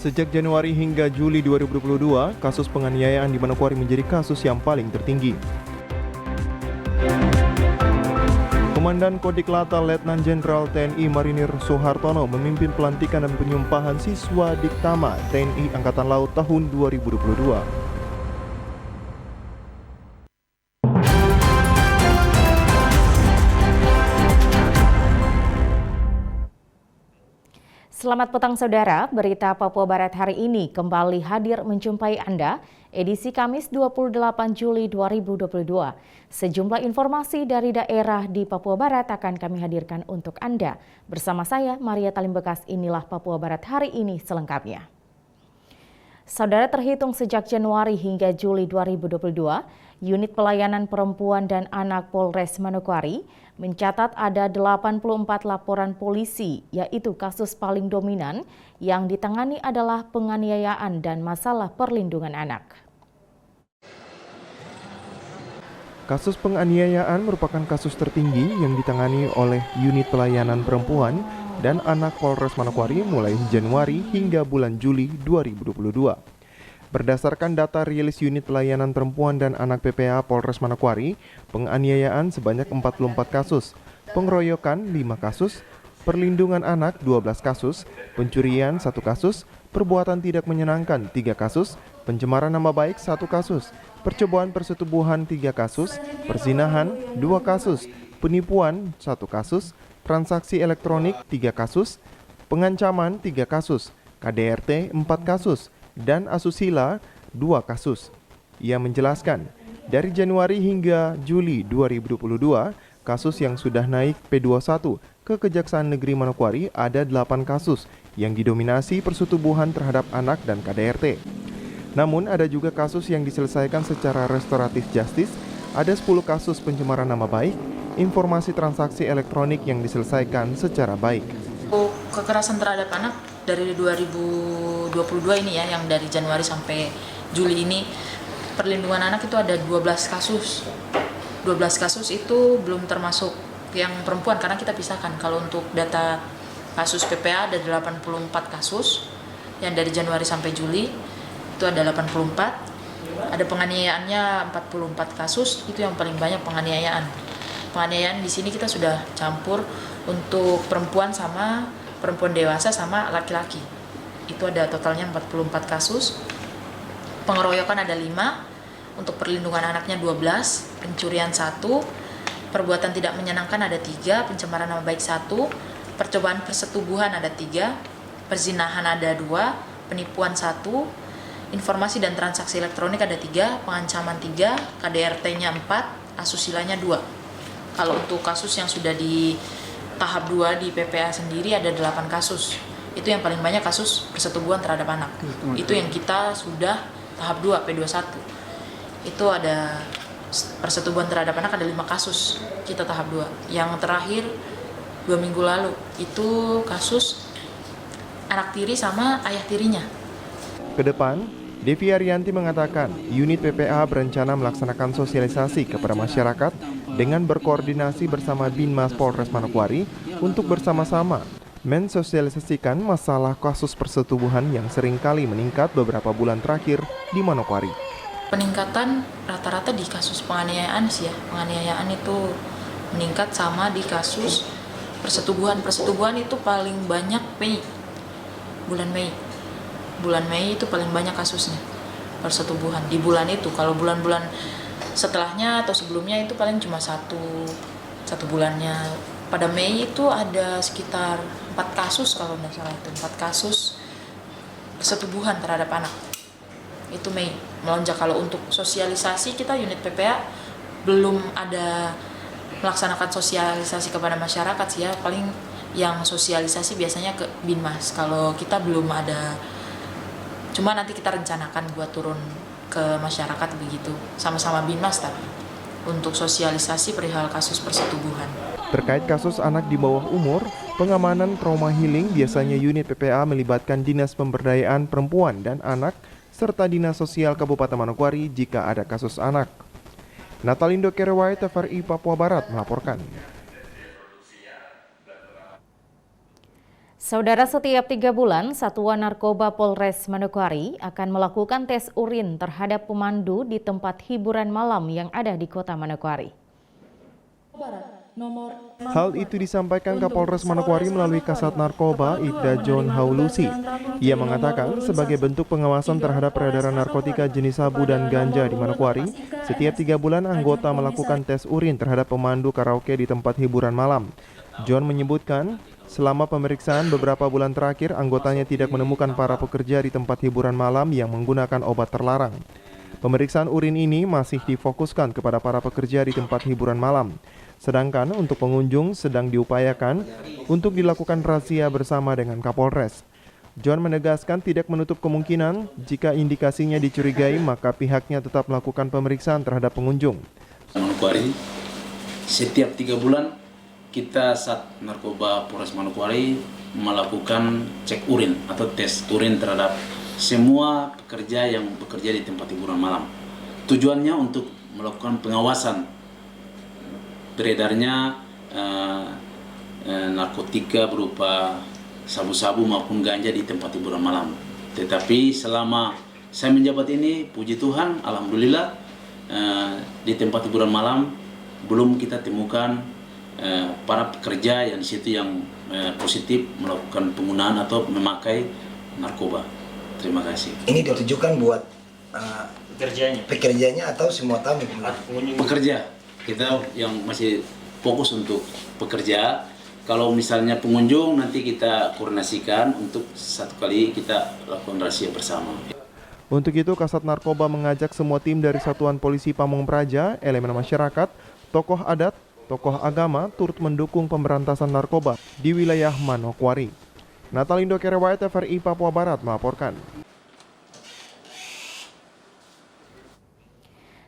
Sejak Januari hingga Juli 2022, kasus penganiayaan di Manokwari menjadi kasus yang paling tertinggi. Komandan Kodik Lata Letnan Jenderal TNI Marinir Soehartono memimpin pelantikan dan penyumpahan siswa Diktama TNI Angkatan Laut tahun 2022. Selamat petang saudara, berita Papua Barat hari ini kembali hadir menjumpai Anda, edisi Kamis 28 Juli 2022. Sejumlah informasi dari daerah di Papua Barat akan kami hadirkan untuk Anda. Bersama saya, Maria Talimbekas, inilah Papua Barat hari ini selengkapnya. Saudara, terhitung sejak Januari hingga Juli 2022, Unit Pelayanan Perempuan dan Anak Polres Manokwari mencatat ada 84 laporan polisi, yaitu kasus paling dominan yang ditangani adalah penganiayaan dan masalah perlindungan anak. Kasus penganiayaan merupakan kasus tertinggi yang ditangani oleh Unit Pelayanan Perempuan dan Anak Polres Manokwari mulai Januari hingga bulan Juli 2022. Berdasarkan data rilis Unit Pelayanan Perempuan dan Anak PPA Polres Manokwari, penganiayaan sebanyak 44 kasus, pengeroyokan 5 kasus, perlindungan anak 12 kasus, pencurian 1 kasus, perbuatan tidak menyenangkan 3 kasus, pencemaran nama baik 1 kasus, percobaan persetubuhan 3 kasus, perzinahan 2 kasus, penipuan 1 kasus, transaksi elektronik 3 kasus, pengancaman 3 kasus, KDRT 4 kasus, dan asusila 2 kasus. Ia menjelaskan, dari Januari hingga Juli 2022, kasus yang sudah naik P21 ke Kejaksaan Negeri Manokwari ada 8 kasus yang didominasi persetubuhan terhadap anak dan KDRT. Namun ada juga kasus yang diselesaikan secara restoratif justice, ada 10 kasus pencemaran nama baik, informasi transaksi elektronik yang diselesaikan secara baik. Kekerasan terhadap anak dari 2022 ini ya, yang dari Januari sampai Juli ini, perlindungan anak itu ada 12 kasus. 12 kasus itu belum termasuk yang perempuan karena kita pisahkan. Kalau untuk data kasus PPA ada 84 kasus yang dari Januari sampai Juli itu ada 84. Ada penganiayaannya 44 kasus, itu yang paling banyak penganiayaan. Penganiayaan di sini kita sudah campur untuk perempuan sama perempuan dewasa sama laki-laki. Itu ada totalnya 44 kasus. Pengeroyokan ada 5, untuk perlindungan anaknya 12, pencurian 1, perbuatan tidak menyenangkan ada 3, pencemaran nama baik 1, percobaan persetubuhan ada 3, perzinahan ada 2, penipuan 1, informasi dan transaksi elektronik ada 3, pengancaman 3, KDRT-nya 4, asusilanya 2. Kalau untuk kasus yang sudah di tahap 2 di PPA sendiri ada 8 kasus. Itu yang paling banyak kasus persetubuhan terhadap anak. Itu yang kita sudah tahap 2 P21. Itu ada persetubuhan terhadap anak ada 5 kasus. Kita tahap 2. Yang terakhir 2 minggu lalu itu kasus anak tiri sama ayah tirinya. Kedepan, Devi Arianti mengatakan unit PPA berencana melaksanakan sosialisasi kepada masyarakat dengan berkoordinasi bersama Binmas Polres Manokwari untuk bersama-sama mensosialisasikan masalah kasus persetubuhan yang seringkali meningkat beberapa bulan terakhir di Manokwari. Peningkatan rata-rata di kasus penganiayaan sih ya. Penganiayaan itu meningkat sama di kasus persetubuhan. Persetubuhan itu paling banyak bulan Mei. Bulan Mei itu paling banyak kasusnya persetubuhan di bulan itu. Kalau bulan-bulan setelahnya atau sebelumnya itu paling cuma satu bulannya. Pada Mei itu ada sekitar 4 kasus kalau tidak salah, itu 4 kasus persetubuhan terhadap anak. Itu Mei melonjak. Kalau untuk sosialisasi kita unit PPA belum ada melaksanakan sosialisasi kepada masyarakat sih ya. Paling yang sosialisasi biasanya ke Binmas. Kalau kita belum ada, cuma nanti kita rencanakan buat turun ke masyarakat begitu, sama-sama Binmas tapi untuk sosialisasi perihal kasus persetubuhan. Terkait kasus anak di bawah umur, pengamanan trauma healing biasanya unit PPA melibatkan Dinas Pemberdayaan Perempuan dan Anak serta Dinas Sosial Kabupaten Manokwari jika ada kasus anak. Natalindo Kerewai, TVRI Papua Barat melaporkan. Saudara, setiap 3 bulan, Satuan Narkoba Polres Manokwari akan melakukan tes urin terhadap pemandu di tempat hiburan malam yang ada di Kota Manokwari. Hal itu disampaikan Kapolres Manokwari melalui Kasat Narkoba Ibda John Haulusi. Ia mengatakan sebagai bentuk pengawasan terhadap peredaran narkotika jenis sabu dan ganja di Manokwari, setiap 3 bulan anggota melakukan tes urin terhadap pemandu karaoke di tempat hiburan malam. John menyebutkan, selama pemeriksaan beberapa bulan terakhir, anggotanya tidak menemukan para pekerja di tempat hiburan malam yang menggunakan obat terlarang. Pemeriksaan urin ini masih difokuskan kepada para pekerja di tempat hiburan malam. Sedangkan untuk pengunjung sedang diupayakan untuk dilakukan razia bersama dengan Kapolres. John menegaskan tidak menutup kemungkinan jika indikasinya dicurigai maka pihaknya tetap melakukan pemeriksaan terhadap pengunjung. Manokwari, setiap 3 bulan kita Sat Narkoba Polres Manokwari melakukan cek urin atau tes urin terhadap semua pekerja yang bekerja di tempat hiburan malam. Tujuannya untuk melakukan pengawasan beredarnya narkotika berupa sabu-sabu maupun ganja di tempat hiburan malam. Tetapi selama saya menjabat ini, puji Tuhan, alhamdulillah di tempat hiburan malam belum kita temukan para pekerja yang di situ yang positif melakukan penggunaan atau memakai narkoba. Terima kasih. Ini ditujukan buat pekerjanya atau semua tamu? Pekerja. Kita yang masih fokus untuk pekerja. Kalau misalnya pengunjung nanti kita koordinasikan untuk satu kali kita lakukan razia bersama. Untuk itu, Kasat Narkoba mengajak semua tim dari Satuan Polisi Pamong Praja, elemen masyarakat, tokoh adat, tokoh agama turut mendukung pemberantasan narkoba di wilayah Manokwari. Natalindo Kerewait, TVRI Papua Barat melaporkan.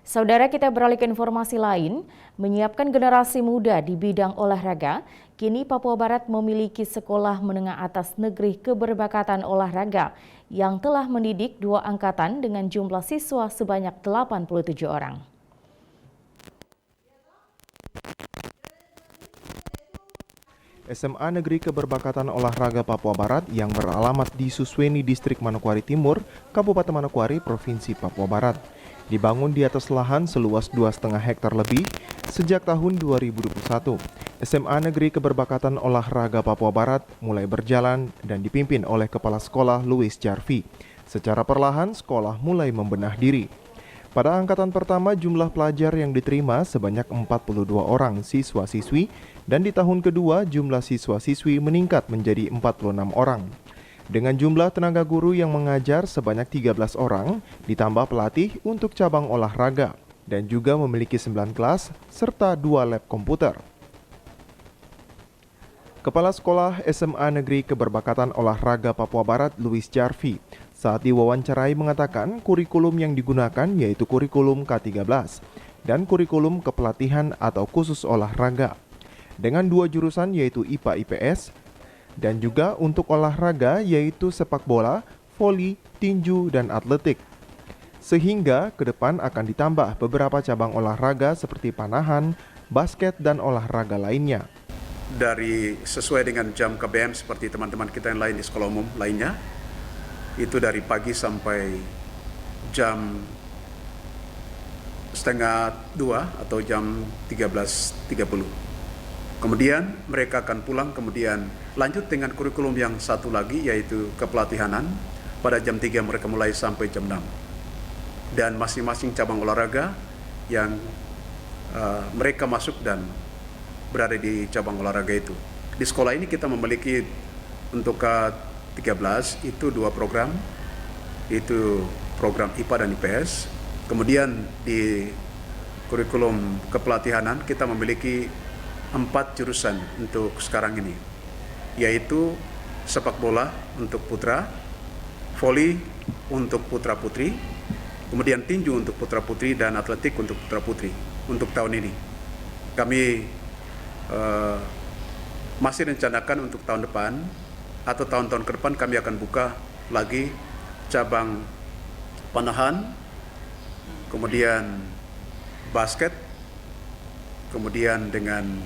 Saudara, kita beralih ke informasi lain. Menyiapkan generasi muda di bidang olahraga, kini Papua Barat memiliki sekolah menengah atas negeri keberbakatan olahraga yang telah mendidik 2 angkatan dengan jumlah siswa sebanyak 87 orang. SMA Negeri Keberbakatan Olahraga Papua Barat yang beralamat di Susweni, Distrik Manokwari Timur, Kabupaten Manokwari, Provinsi Papua Barat, dibangun di atas lahan seluas 2,5 hektar lebih sejak tahun 2021. SMA Negeri Keberbakatan Olahraga Papua Barat mulai berjalan dan dipimpin oleh Kepala Sekolah Louis Jarvi. Secara perlahan, sekolah mulai membenah diri. Pada angkatan pertama, jumlah pelajar yang diterima sebanyak 42 orang siswa-siswi, dan di tahun kedua, jumlah siswa-siswi meningkat menjadi 46 orang. Dengan jumlah tenaga guru yang mengajar sebanyak 13 orang, ditambah pelatih untuk cabang olahraga, dan juga memiliki 9 kelas serta 2 lab komputer. Kepala Sekolah SMA Negeri Keberbakatan Olahraga Papua Barat, Louis Jarvi, saat diwawancarai mengatakan kurikulum yang digunakan yaitu kurikulum K13 dan kurikulum kepelatihan atau khusus olahraga dengan 2 jurusan yaitu IPA IPS dan juga untuk olahraga yaitu sepak bola, voli, tinju, dan atletik. Sehingga ke depan akan ditambah beberapa cabang olahraga seperti panahan, basket, dan olahraga lainnya. Dari sesuai dengan jam KBM seperti teman-teman kita yang lain di sekolah umum lainnya, itu dari pagi sampai jam 1:30 atau jam 13.30. Kemudian mereka akan pulang, kemudian lanjut dengan kurikulum yang satu lagi yaitu kepelatihanan. Pada jam 3 mereka mulai sampai jam 6. Dan masing-masing cabang olahraga yang mereka masuk dan berada di cabang olahraga itu. Di sekolah ini kita memiliki untuk K13 itu 2 program, itu program IPA dan IPS. Kemudian di kurikulum kepelatihanan kita memiliki 4 jurusan untuk sekarang ini, yaitu sepak bola untuk putra, voli untuk putra-putri, kemudian tinju untuk putra-putri, dan atletik untuk putra-putri. Untuk tahun ini kami masih rencanakan untuk tahun depan atau tahun-tahun ke depan kami akan buka lagi cabang panahan, kemudian basket, kemudian dengan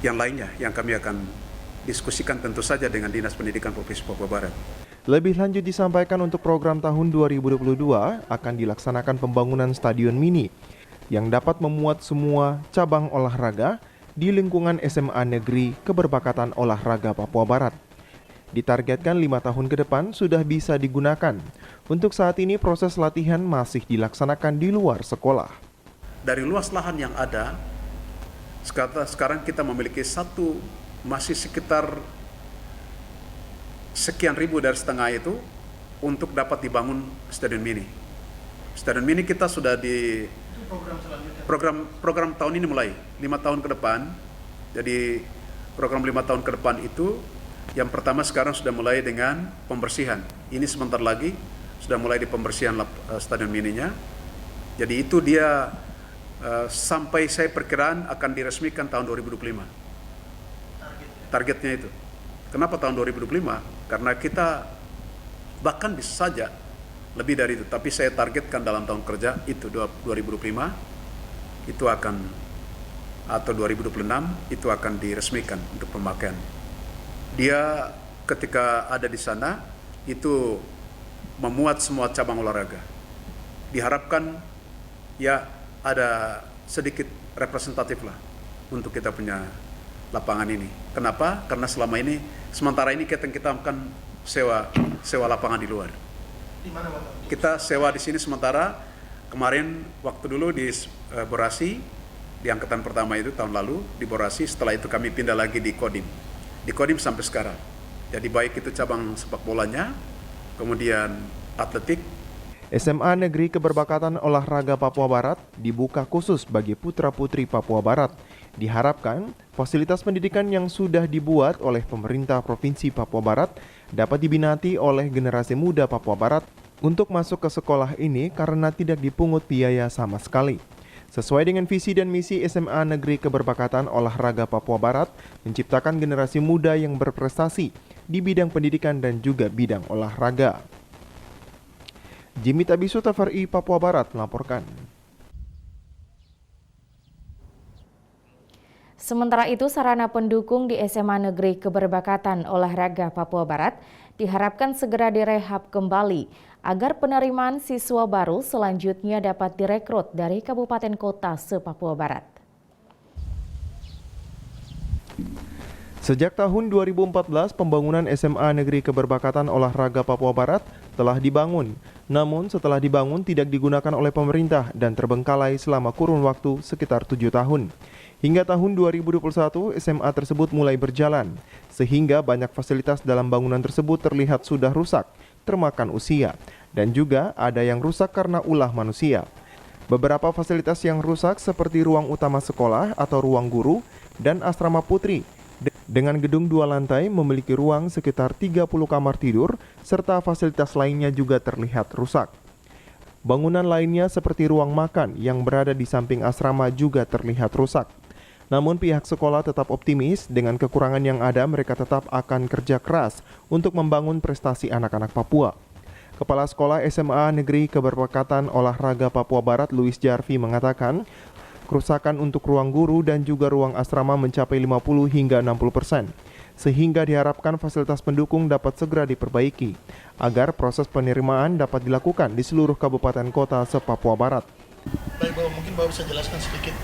yang lainnya yang kami akan diskusikan tentu saja dengan Dinas Pendidikan Provinsi Papua Barat. Lebih lanjut disampaikan untuk program tahun 2022 akan dilaksanakan pembangunan stadion mini yang dapat memuat semua cabang olahraga di lingkungan SMA Negeri Keberpakatan Olahraga Papua Barat. Ditargetkan 5 tahun ke depan sudah bisa digunakan. Untuk saat ini proses latihan masih dilaksanakan di luar sekolah. Dari luas lahan yang ada, sekarang kita memiliki masih sekitar sekian ribu dari setengah itu untuk dapat dibangun stadion mini. Stadion mini kita sudah di program tahun ini mulai 5 tahun ke depan. Jadi program 5 tahun ke depan itu yang pertama sekarang sudah mulai dengan pembersihan. Ini sebentar lagi sudah mulai di pembersihan stadion mininya. Jadi itu dia sampai saya perkiraan akan diresmikan tahun 2025. Targetnya itu. Kenapa tahun 2025? Karena kita bahkan bisa saja lebih dari itu, tapi saya targetkan dalam tahun kerja itu 2025 itu akan, atau 2026 itu akan diresmikan untuk pemakaian. Dia ketika ada di sana itu memuat semua cabang olahraga. Diharapkan ya ada sedikit representatif lah untuk kita punya lapangan ini. Kenapa? Karena selama ini, sementara ini kita akan sewa lapangan di luar. Di mana, Pak? Kita sewa di sini sementara. Kemarin waktu dulu di Borasi, di angkatan pertama itu tahun lalu di Borasi. Setelah itu kami pindah lagi di Kodim. Di Kodim sampai sekarang. Jadi baik itu cabang sepak bolanya, kemudian atletik. SMA Negeri Keberpakatan Olahraga Papua Barat dibuka khusus bagi putra-putri Papua Barat. Diharapkan fasilitas pendidikan yang sudah dibuat oleh pemerintah Provinsi Papua Barat dapat diminati oleh generasi muda Papua Barat untuk masuk ke sekolah ini karena tidak dipungut biaya sama sekali. Sesuai dengan visi dan misi SMA Negeri Keberpakatan Olahraga Papua Barat, menciptakan generasi muda yang berprestasi di bidang pendidikan dan juga bidang olahraga. Jimmy Tabisu, TVRI Papua Barat melaporkan. Sementara itu, sarana pendukung di SMA Negeri Keberpakatan Olahraga Papua Barat diharapkan segera direhab kembali agar penerimaan siswa baru selanjutnya dapat direkrut dari kabupaten kota se-Papua Barat. Sejak tahun 2014, pembangunan SMA Negeri Keberpakatan Olahraga Papua Barat telah dibangun. Namun setelah dibangun tidak digunakan oleh pemerintah dan terbengkalai selama kurun waktu sekitar 7 tahun. Hingga tahun 2021, SMA tersebut mulai berjalan, sehingga banyak fasilitas dalam bangunan tersebut terlihat sudah rusak, termakan usia, dan juga ada yang rusak karena ulah manusia. Beberapa fasilitas yang rusak seperti ruang utama sekolah atau ruang guru dan asrama putri, dengan gedung 2 lantai memiliki ruang sekitar 30 kamar tidur, serta fasilitas lainnya juga terlihat rusak. Bangunan lainnya seperti ruang makan yang berada di samping asrama juga terlihat rusak. Namun pihak sekolah tetap optimis dengan kekurangan yang ada mereka tetap akan kerja keras untuk membangun prestasi anak-anak Papua. Kepala Sekolah SMA Negeri Keberpakatan Olahraga Papua Barat Louis Jarvi mengatakan, kerusakan untuk ruang guru dan juga ruang asrama mencapai 50 hingga 60%, sehingga diharapkan fasilitas pendukung dapat segera diperbaiki agar proses penerimaan dapat dilakukan di seluruh kabupaten kota se-Papua Barat. Baik, Bapak, mungkin Bapak bisa jelaskan sedikit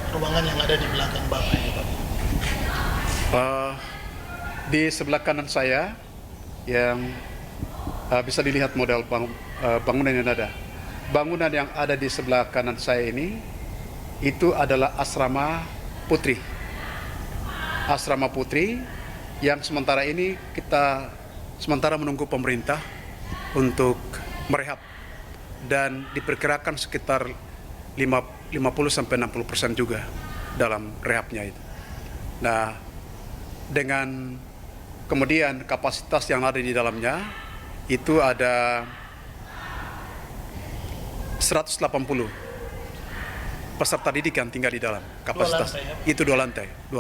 ruangan yang ada di belakang Bapak ini, Pak. Di sebelah kanan saya yang bisa dilihat model bangunan yang ada. Bangunan yang ada di sebelah kanan saya ini itu adalah asrama putri. Asrama putri yang sementara ini kita sementara menunggu pemerintah untuk merehab dan diperkirakan sekitar 50-60% juga dalam rehabnya itu. Nah, dengan kemudian kapasitas yang ada di dalamnya itu ada 180 peserta didik yang tinggal di dalam kapasitas. 2 lantai, ya? Itu 2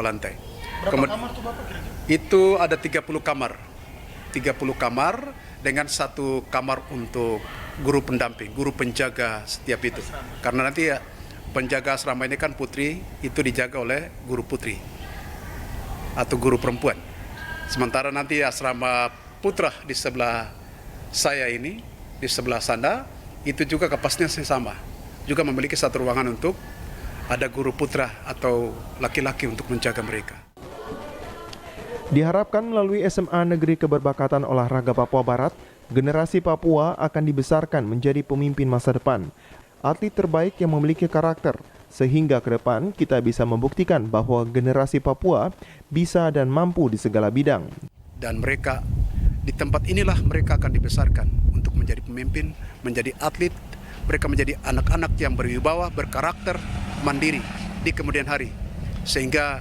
lantai. Berapa kamar tuh Bapak kira-kira? Itu ada 30 kamar. 30 kamar dengan 1 kamar untuk guru pendamping, guru penjaga setiap itu. Karena nanti ya penjaga asrama ini kan putri, itu dijaga oleh guru putri. atau guru perempuan. Sementara nanti asrama putra di sebelah saya ini, di sebelah sana, itu juga kapasitasnya sama. Juga memiliki satu ruangan untuk ada guru putra atau laki-laki untuk menjaga mereka. Diharapkan melalui SMA Negeri Keberbakat Olahraga Papua Barat, generasi Papua akan dibesarkan menjadi pemimpin masa depan, atlet terbaik yang memiliki karakter, sehingga ke depan kita bisa membuktikan bahwa generasi Papua bisa dan mampu di segala bidang. Dan mereka, di tempat inilah mereka akan dibesarkan untuk menjadi pemimpin, menjadi atlet, mereka menjadi anak-anak yang berwibawa, berkarakter, mandiri di kemudian hari. Sehingga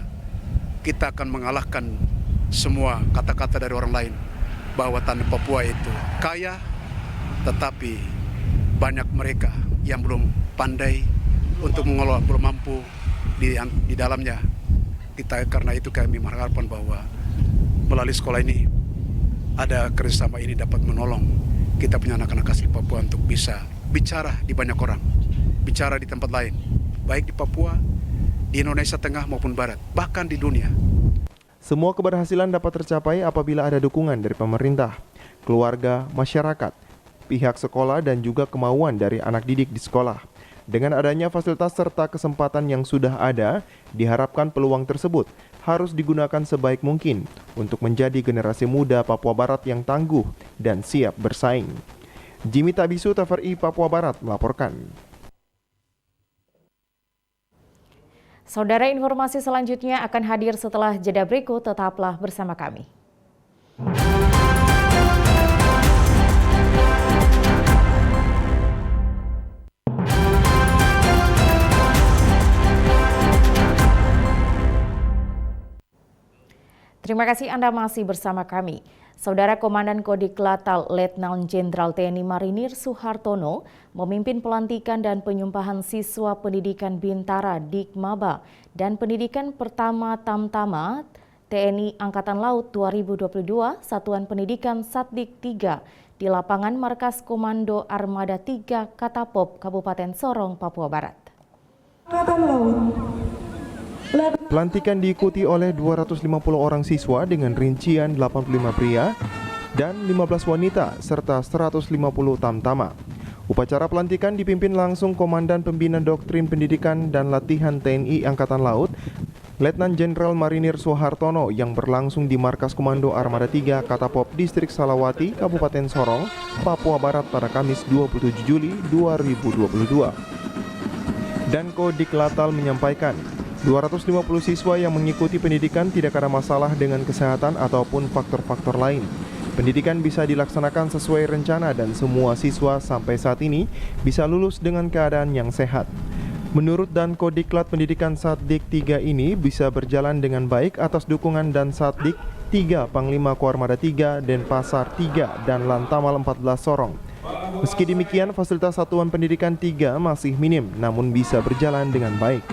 kita akan mengalahkan semua kata-kata dari orang lain bahwa tanah Papua itu kaya, tetapi banyak mereka yang belum pandai untuk mengelola, belum mampu di dalamnya. Karena itu kami mengharapkan bahwa melalui sekolah ini ada kerjasama ini dapat menolong kita punya anak-anak asli Papua untuk bisa bicara di banyak orang, bicara di tempat lain, baik di Papua, di Indonesia Tengah maupun Barat, bahkan di dunia. Semua keberhasilan dapat tercapai apabila ada dukungan dari pemerintah, keluarga, masyarakat, pihak sekolah, dan juga kemauan dari anak didik di sekolah. Dengan adanya fasilitas serta kesempatan yang sudah ada, diharapkan peluang tersebut harus digunakan sebaik mungkin untuk menjadi generasi muda Papua Barat yang tangguh dan siap bersaing. Jimmy Tabisu, TVRI Papua Barat melaporkan. Saudara, informasi selanjutnya akan hadir setelah jeda berikut, tetaplah bersama kami. Terima kasih Anda masih bersama kami. Saudara, Komandan Kodik Latal Letnan Jenderal TNI Marinir Suhartono memimpin pelantikan dan penyumpahan siswa pendidikan Bintara Dikmaba dan pendidikan pertama Tamtama TNI Angkatan Laut 2022 Satuan Pendidikan Satdik 3 di lapangan Markas Komando Armada 3 Katapop, Kabupaten Sorong, Papua Barat. Pelantikan diikuti oleh 250 orang siswa dengan rincian 85 pria dan 15 wanita serta 150 tamtama. Upacara pelantikan dipimpin langsung Komandan Pembina Doktrin Pendidikan dan Latihan TNI Angkatan Laut, Letnan Jenderal Marinir Suhartono yang berlangsung di Markas Komando Armada 3 Katapop, Distrik Salawati, Kabupaten Sorong, Papua Barat pada Kamis 27 Juli 2022. Dan Kodik Latal menyampaikan, 250 siswa yang mengikuti pendidikan tidak ada masalah dengan kesehatan ataupun faktor-faktor lain. Pendidikan bisa dilaksanakan sesuai rencana dan semua siswa sampai saat ini bisa lulus dengan keadaan yang sehat. Menurut Dan Kodiklat, pendidikan Satdik 3 ini bisa berjalan dengan baik atas dukungan Dan Satdik 3 Panglima Koarmada 3 Denpasar 3 dan Lantamal 14 Sorong. Meski demikian, fasilitas satuan pendidikan 3 masih minim namun bisa berjalan dengan baik.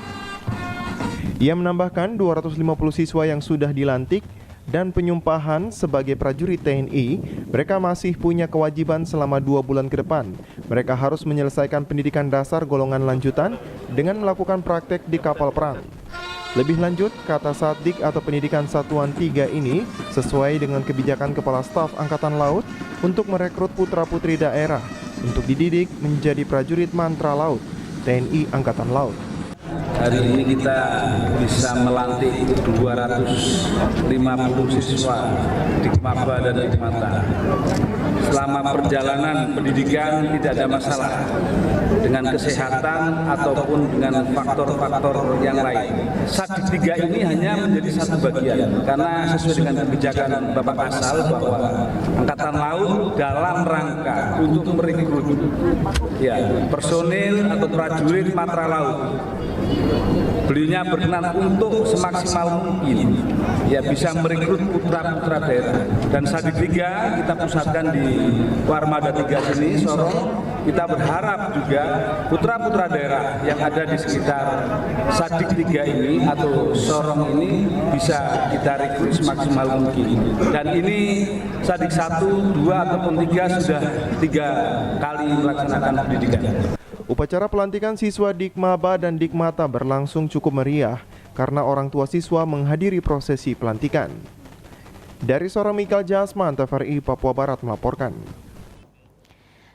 Ia menambahkan 250 siswa yang sudah dilantik dan penyumpahan sebagai prajurit TNI, mereka masih punya kewajiban selama 2 bulan ke depan. Mereka harus menyelesaikan pendidikan dasar golongan lanjutan dengan melakukan praktek di kapal perang. Lebih lanjut, kata Satdik atau pendidikan Satuan 3 ini sesuai dengan kebijakan Kepala Staf Angkatan Laut untuk merekrut putra-putri daerah untuk dididik menjadi prajurit mantra laut TNI Angkatan Laut. Hari ini kita bisa melantik 250 siswa Dikmaba dan Dikmata. Selama perjalanan pendidikan tidak ada masalah dengan kesehatan ataupun dengan faktor-faktor yang lain. Satdik 3 ini hanya menjadi satu bagian karena sesuai dengan kebijakan Bapak Kasal bahwa Angkatan Laut dalam rangka untuk merekrut personil atau prajurit matra laut. Beliaunya berkenan untuk semaksimal mungkin bisa merekrut putra-putra daerah. Dan Satdik 3 kita pusatkan di Armada 3 sini, Sorong. Kita berharap juga putra-putra daerah yang ada di sekitar Satdik 3 ini atau Sorong ini bisa kita rekrut semaksimal mungkin. Dan ini Satdik 1, 2 ataupun 3 sudah 3 kali melaksanakan pendidikan. Upacara pelantikan siswa Dikmaba dan Dikmata berlangsung cukup meriah. karena orang tua siswa menghadiri prosesi pelantikan. Dari Soramika Jasman, TVRI Papua Barat melaporkan.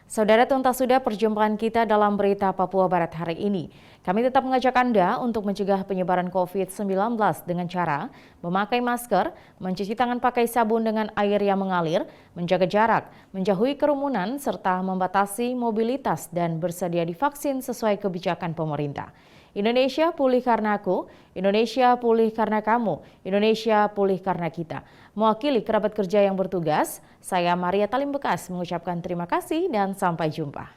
Saudara, tuntas sudah perjumpaan kita dalam berita Papua Barat hari ini. Kami tetap mengajak Anda untuk mencegah penyebaran COVID-19 dengan cara memakai masker, mencuci tangan pakai sabun dengan air yang mengalir, menjaga jarak, menjauhi kerumunan, serta membatasi mobilitas dan bersedia divaksin sesuai kebijakan pemerintah. Indonesia pulih karena aku, Indonesia pulih karena kamu, Indonesia pulih karena kita. Mewakili kerabat kerja yang bertugas, saya Maria Talim Bekas mengucapkan terima kasih dan sampai jumpa.